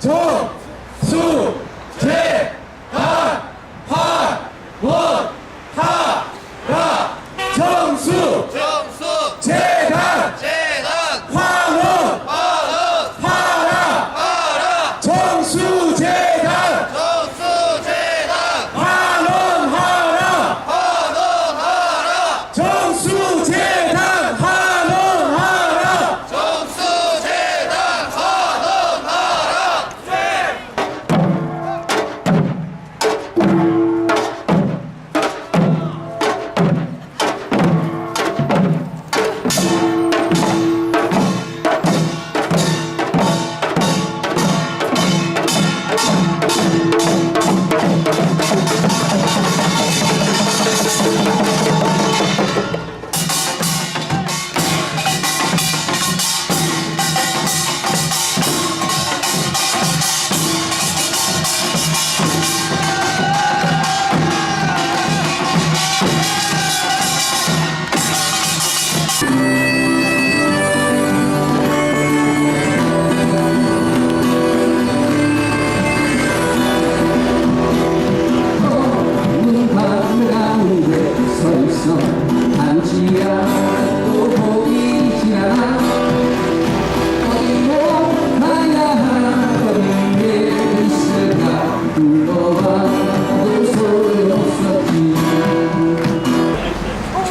정수 재단 화원 하라 정수 재단 화원 하라 정수 재단 환원하라 정수 재단 환원하라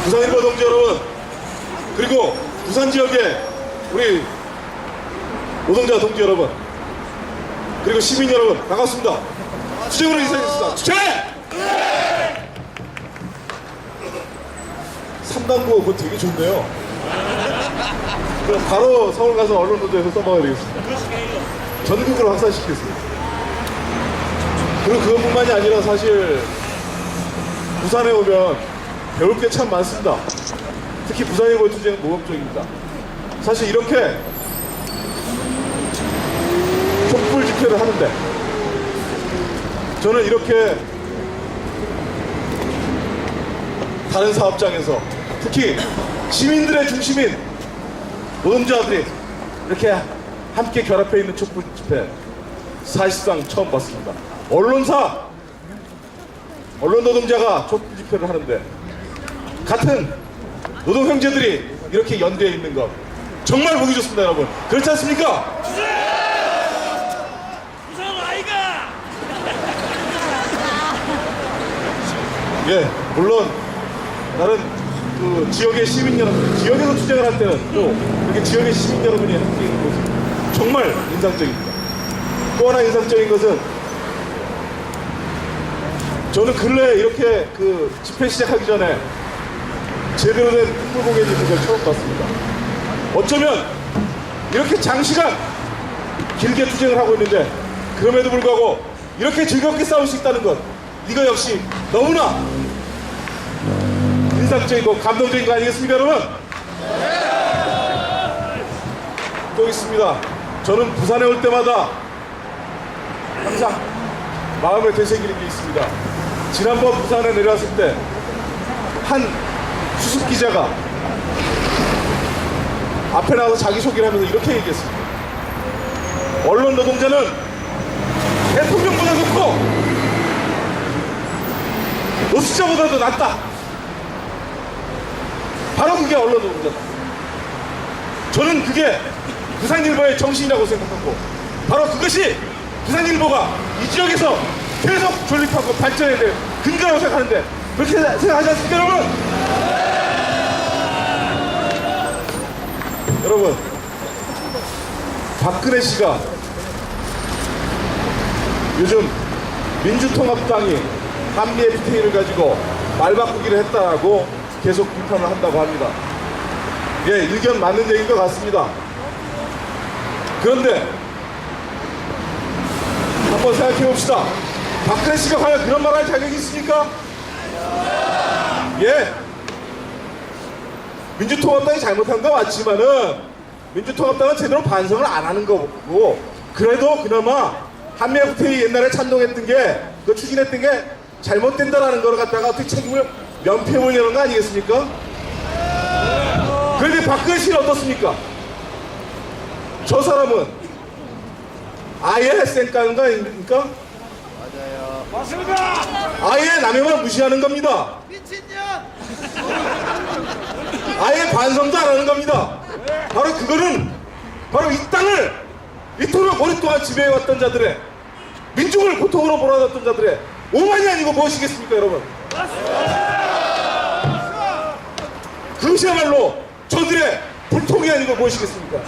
부산일보 동지 여러분, 그리고 부산 지역의 우리 노동자 동지 여러분, 그리고 시민 여러분, 반갑습니다. 투쟁으로 인사드리겠습니다. 투쟁! 3당부 그거 되게 좋네요. 그럼 바로 서울 가서 언론노조에서 써먹어야 되겠습니다. 전국으로 확산시키겠습니다. 그리고 그것뿐만이 아니라 사실 부산에 오면 배울 게 참 많습니다. 특히 부산일보 투쟁은 모범적입니다. 사실 이렇게 촛불 집회를 하는데 저는 이렇게 다른 사업장에서 특히 시민들의 중심인 노동자들이 이렇게 함께 결합해 있는 촛불 집회 사실상 처음 봤습니다. 언론 노동자가 촛불 집회를 하는데 같은 노동 형제들이 이렇게 연대해 있는 것 정말 보기 좋습니다, 여러분. 그렇지 않습니까? 부산 아이가! 예, 물론 다른 그 지역의 시민 여러분, 지역에서 투쟁을 할 때는 또 이렇게 지역의 시민 여러분이 함께 있는 모습 정말 인상적입니다. 또 하나 인상적인 것은 저는 근래 이렇게 그 집회 시작하기 전에 제대로 된 촛불 공연이 있는 걸 처음 봤습니다. 어쩌면 이렇게 장시간 길게 투쟁을 하고 있는데 그럼에도 불구하고 이렇게 즐겁게 싸울 수 있다는 것, 이거 역시 너무나 인상적이고 감동적인 거 아니겠습니까, 여러분? 또 있습니다. 저는 부산에 올 때마다 항상 마음에 되새기는 게 있습니다. 지난번 부산에 내려왔을 때 한 수습 기자가 앞에 나와서 자기소개를 하면서 이렇게 얘기했습니다. 언론 노동자는 대통령보다 높고 노숙자보다도 낫다. 바로 그게 언론 노동자다. 저는 그게 부산일보의 정신이라고 생각하고 바로 그것이 부산일보가 이 지역에서 계속 존립하고 발전해야 될 근거라고 생각하는데 그렇게 생각하지 않습니까, 여러분? 여러분, 박근혜 씨가 요즘 민주통합당이 한미 FTA를 가지고 말바꾸기를 했다고 계속 비판을 한다고 합니다. 예, 의견 맞는 얘기인 것 같습니다. 그런데 한번 생각해 봅시다. 박근혜 씨가 과연 그런 말 할 자격이 있습니까? 예. 민주통합당이 잘못한 거 맞지만은 민주통합당은 제대로 반성을 안 하는 거고 그래도 그나마 한미 FTA 옛날에 찬동했던 게 그 추진했던 게 잘못된다라는 걸 갖다가 어떻게 책임을 면피해보려는 거 아니겠습니까? 그런데 박근혜 씨는 어떻습니까? 저 사람은 아예 쌩까는 거 아닙니까? 맞습니다. 아예 남의말 무시하는 겁니다. 아예 반성도 안 하는 겁니다. 바로 그거는 바로 이 땅을 이토록 오랫동안 지배해왔던 자들의, 민중을 고통으로 몰아놨던 자들의 오만이 아니고 무엇이겠습니까, 여러분? 그것이야말로 저들의 불통이 아니고 무엇이겠습니까?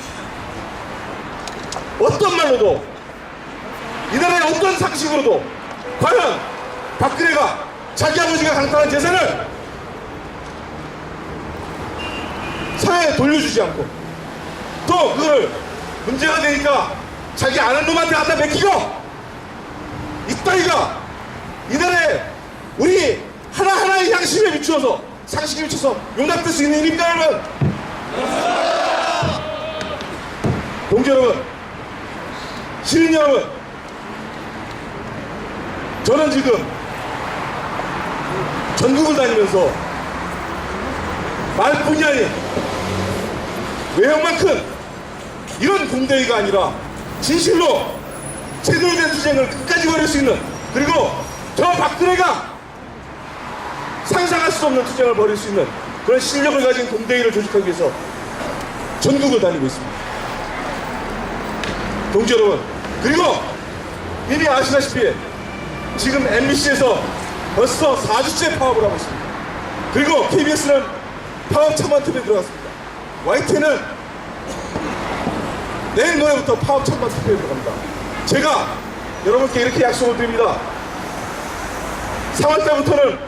어떤 말로도, 이 나라의 어떤 상식으로도 과연 박근혜가 자기 아버지가 강탈한 재산을 사회에 돌려주지 않고 또 그걸 문제가 되니까 자기 아는 놈한테 갖다 맡기고, 이 따위가 이 나라에 우리 하나하나의 양심에 비추어서, 상식에 비춰서 용납될 수 있는 일입니까, 여러분? 동지 여러분, 시민 여러분, 저는 지금 전국을 다니면서 말뿐이 아닌 외형만큼 이런 공대회가 아니라 진실로 제대로 된 투쟁을 끝까지 벌일 수 있는, 그리고 저 박근혜가 상상할 수 없는 투쟁을 벌일 수 있는 그런 실력을 가진 공대회를 조직하기 위해서 전국을 다니고 있습니다. 동지 여러분, 그리고 이미 아시다시피 지금 MBC에서 벌써 4주째 파업을 하고 있습니다. 그리고 KBS는 파업 참관팀에 들어갔습니다. YTN은 내일 모레부터 파업 참관 투표에 들어갑니다. 제가 여러분께 이렇게 약속을 드립니다. 3월달부터는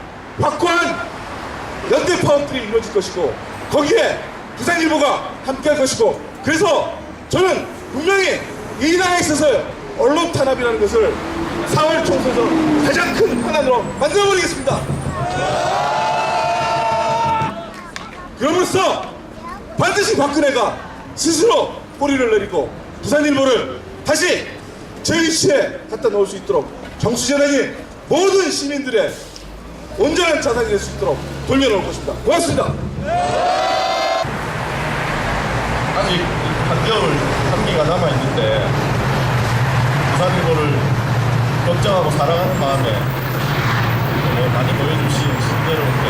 확고한 연대 파업들이 이루어질 것이고, 거기에 부산일보가 함께할 것이고, 그래서 저는 분명히 이 나라에 있어서 언론 탄압이라는 것을 4월 총선에서 가장 큰 현안으로 만들어버리겠습니다. 그럼으로써 반드시 박근혜가 스스로 꼬리를 내리고 부산일보를 다시 제 위치에 갖다 놓을 수 있도록 정수재단이 모든 시민들의 온전한 자산이 될 수 있도록 돌려놓을 것입니다. 고맙습니다. 아직 한겨울 한기가 남아있는데 부산일보를 걱정하고 사랑하는 마음에 많이 보여주신 시민여러분께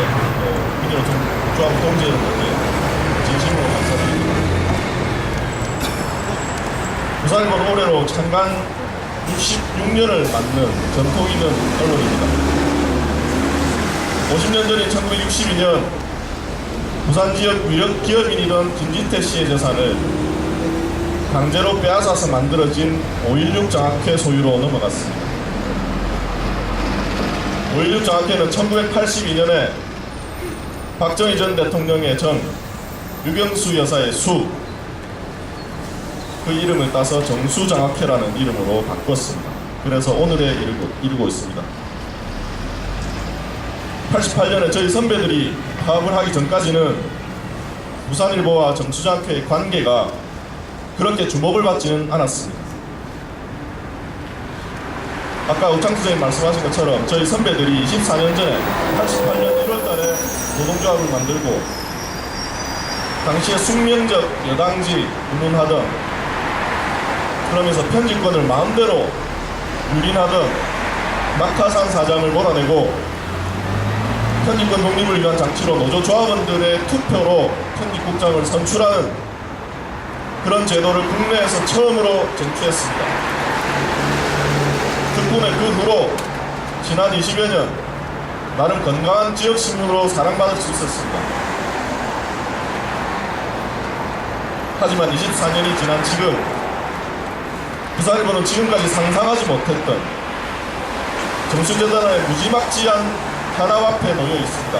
그대로 좀 조합 동지 여러분께 진심으로 감사드립니다. 부산일보는 올해로 창간 66년을 맞는 전통 있는 언론입니다. 50년 전인 1962년 부산 지역 유력 기업인이던 김진태 씨의 재산을 강제로 빼앗아서 만들어진 5.16 장학회 소유로 넘어갔습니다. 5.16 장학회는 1982년에 박정희 전 대통령의 전, 유경수 여사의 수, 그 이름을 따서 정수장학회라는 이름으로 바꿨습니다. 그래서 오늘에 이르고 있습니다. 88년에 저희 선배들이 파업을 하기 전까지는 부산일보와 정수장학회의 관계가 그렇게 주목을 받지는 않았습니다. 아까 우창수 선생님 말씀하신 것처럼 저희 선배들이 24년 전에 88년 1월달에 노동조합을 만들고 당시에 숙명적 여당지 운운하던, 그러면서 편집권을 마음대로 유린하던 낙하산 사장을 몰아내고 편집권 독립을 위한 장치로 노조조합원들의 투표로 편집국장을 선출하는 그런 제도를 국내에서 처음으로 쟁취했습니다. 덕분에 그 후로 지난 20여 년 나름 건강한 지역신문으로 사랑받을 수 있었습니다. 하지만 24년이 지난 지금 부산일보는 지금까지 상상하지 못했던 정수재단의 무지막지한 탄압 앞에 놓여 있습니다.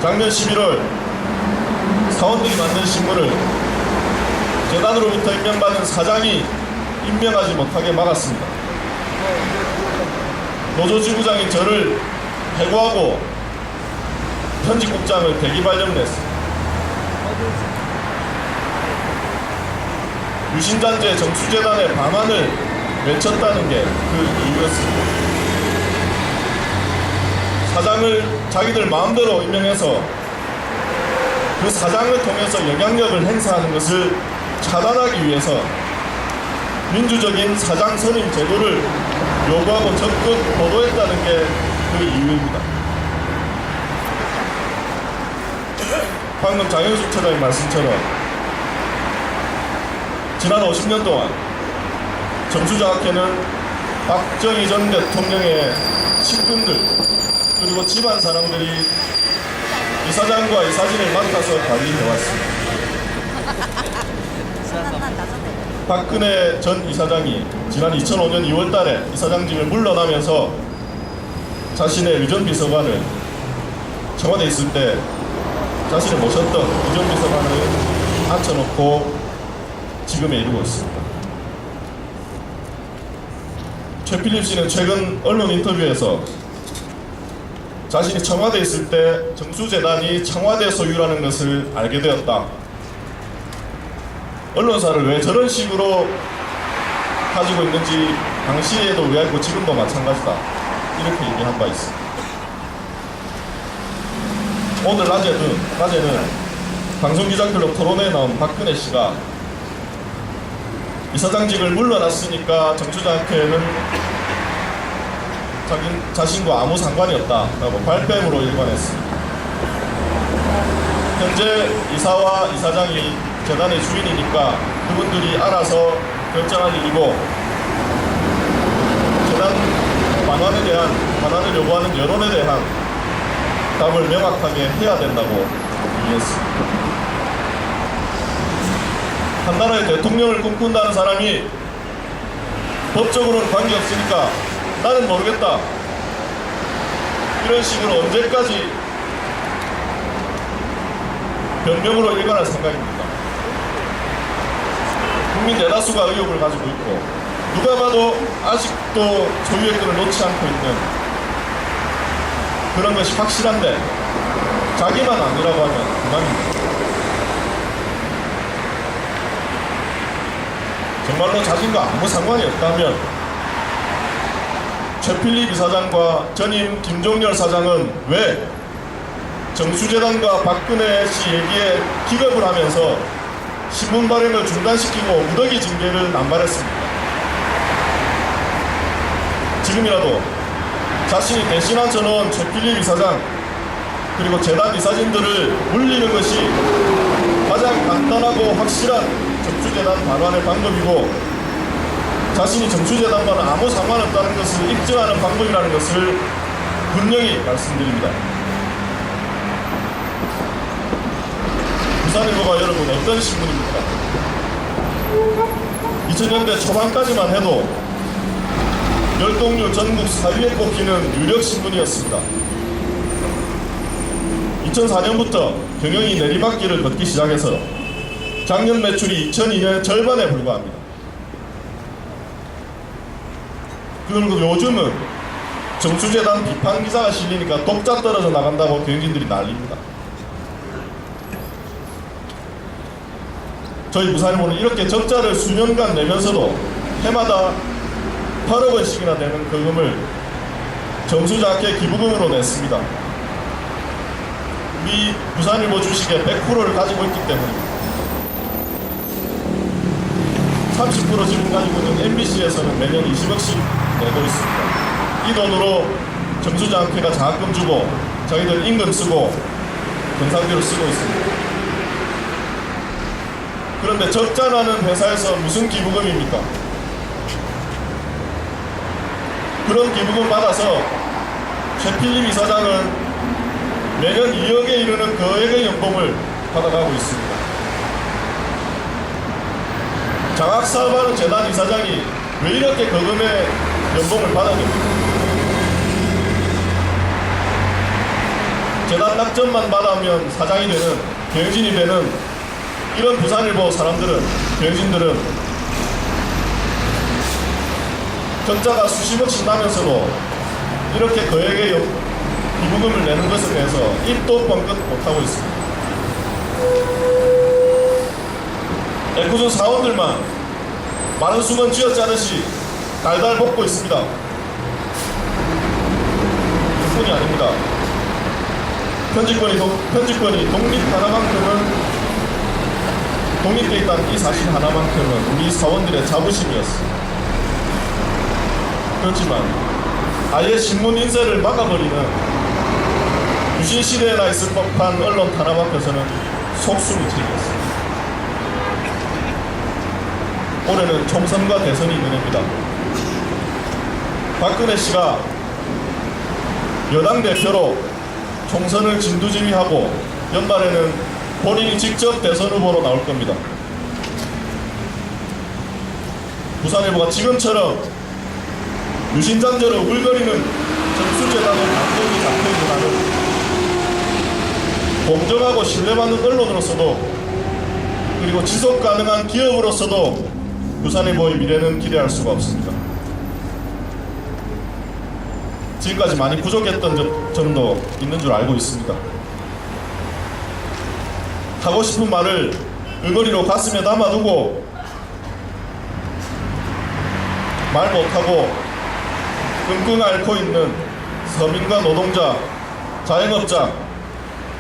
작년 11월 사원들이 만든 신문을 재단으로부터 임명받은 사장이 임명하지 못하게 막았습니다. 노조지부장이 저를 해고하고 편집국장을 대기발령냈습니다. 유신단체 정수재단의 반환을 외쳤다는 게 그 이유였습니다. 사장을 자기들 마음대로 임명해서 그 사장을 통해서 영향력을 행사하는 것을 차단하기 위해서 민주적인 사장 선임 제도를 요구하고 적극 보도했다는 게 그 이유입니다. 방금 장현숙 처장의 말씀처럼 지난 50년 동안 정수장학회는 박정희 전 대통령의 친분들 그리고 집안 사람들이 이사장과 이사진을 맡아서 관리해왔습니다. 박근혜 전 이사장이 지난 2005년 2월달에 이사장직을 물러나면서 자신의 의전비서관을 청와대에 있을 때 자신을 모셨던 의전비서관을 앉혀놓고 지금에 이르고 있습니다. 최필립 씨는 최근 언론 인터뷰에서 자신이 청와대에 있을 때 정수재단이 청와대 소유라는 것을 알게 되었다. 언론사를 왜 저런 식으로 가지고 있는지 당시에도 왜 알고 지금도 마찬가지다. 이렇게 얘기한 바 있습니다. 오늘 낮에는 방송기자클럽 토론회에 나온 박근혜 씨가 이사장직을 물러났으니까 정수장학회는 자신과 아무 상관이 없다라고 발뺌으로 일관했습니다. 현재 이사와 이사장이 재단의 주인이니까 그분들이 알아서 결정할 일이고 재단 반환을 요구하는 여론에 대한 답을 명확하게 해야 된다고 얘기했습니다. 한 나라의 대통령을 꿈꾼다는 사람이 법적으로는 관계없으니까 나는 모르겠다. 이런 식으로 언제까지 변명으로 일관할 생각입니까? 국민 대다수가 의혹을 가지고 있고 누가 봐도 아직도 소유의권을 놓지 않고 있는 그런 것이 확실한데 자기만 아니라고 하면 그만입니다. 정말로 자신과 아무 상관이 없다면 최필립 이사장과 전임 김종열 사장은 왜 정수재단과 박근혜 씨 얘기에 기겁을 하면서 신문 발행을 중단시키고 무더기 징계를 남발했습니다. 지금이라도 자신이 대신한 전원 최필립 이사장 그리고 재단 이사진들을 물리는 것이 가장 간단하고 확실한 정수재단 반환의 방법이고 자신이 정수재단과는 아무 상관없다는 것을 입증하는 방법이라는 것을 분명히 말씀드립니다. 부산일보가 여러분 어떤 신문입니까? 2000년대 초반까지만 해도 열동률 전국 4위에 꼽히는 유력 신문이었습니다. 2004년부터 경영이 내리막길을 걷기 시작해서 작년 매출이 2002년 절반에 불과합니다. 그리고 요즘은 정수재단 비판 기사가 실리니까 독자 떨어져 나간다고 경영진들이 난립니다. 저희 부산일보는 이렇게 적자를 수년간 내면서도 해마다 8억 원씩이나 되는 거금을 정수장학회 기부금으로 냈습니다. 우리 부산일보 주식의 100%를 가지고 있기 때문입니다. 30% 지분 가지고 있는 MBC에서는 매년 20억씩 내고 있습니다. 이 돈으로 정수장학회가 장학금 주고 자기들 임금 쓰고 건상비로 쓰고 있습니다. 그런데 적자 나는 회사에서 무슨 기부금입니까? 그런 기부금 받아서 최필립 이사장은 매년 2억에 이르는 거액의 연봉을 받아가고 있습니다. 장학사업하는 재단 이사장이 왜 이렇게 거금의 연봉을 받아줍니까? 재단 낙점만 받아오면 사장이 되는, 경영진이 되는 이런 부산일보 사람들은, 경영진들은 적자가 수십억씩 나면서도 이렇게 거액의 기부금을 내는 것에 대해서 입도 뻥끗 못하고 있습니다. 애꿎은 사원들만 마른 수건 쥐어짜듯이 달달 볶고 있습니다. 그뿐이 아닙니다. 편집권이 독립하나만큼은 독립돼 있다는 이 사실 하나만큼은 우리 사원들의 자부심이었어. 그렇지만 아예 신문 인쇄를 막아버리는 유신 시대에나 있을 법한 언론 탄압 앞에서는 속수무 책이었어. 올해는 총선과 대선이 있는 해입니다. 박근혜 씨가 여당 대표로 총선을 진두지휘하고 연말에는 본인이 직접 대선 후보로 나올 겁니다. 부산일보가 지금처럼 유신장저로 우글거리는 정수재단의 감독이 잡혀있는 한은 공정하고 신뢰받는 언론으로서도 그리고 지속가능한 기업으로서도 부산일보의 미래는 기대할 수가 없습니다. 지금까지 많이 부족했던 점도 있는 줄 알고 있습니다. 하고 싶은 말을 의거리로 가슴에 담아두고 말 못하고 끙끙 앓고 있는 서민과 노동자, 자영업자,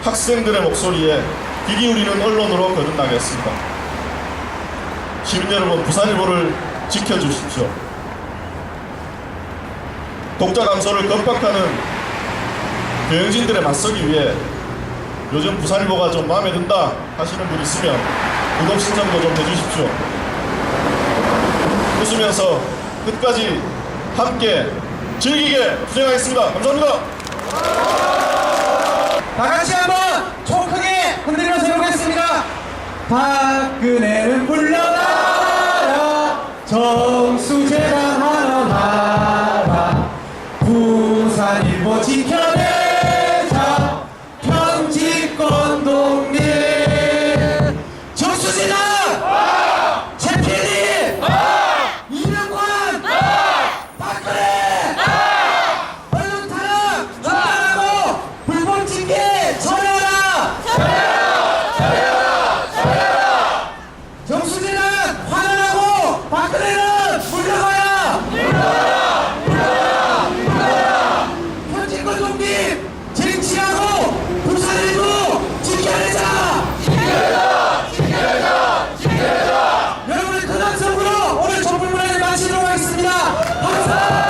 학생들의 목소리에 귀 기울이는 언론으로 거듭나겠습니다. 시민 여러분, 부산일보를 지켜주십시오. 독자 감소를 겁박하는 경영진들에 맞서기 위해 요즘 부산일보가 좀 마음에 든다 하시는 분 있으면 구독 신청도 좀 해주십시오. 웃으면서 끝까지 함께 즐기게 투쟁하겠습니다. 감사합니다. 다 같이 한번 총 크게 흔들면서 해보겠습니다. 박근혜는 물러나라, 정수재단 하나하라, 부산일보 지켜내자, 편집권 독립. 정수재단 최PD 이명관 박근혜 언론 탄압 중단하고 불법 징계 처리하라. 정수재단 환원하고 박근혜는 물러가라. 편집권 독립 쟁취하고 부산일보 지켜내자. 여러분의 큰 함성으로 오늘 정불문화를 마치도록 하겠습니다. 감사합니다.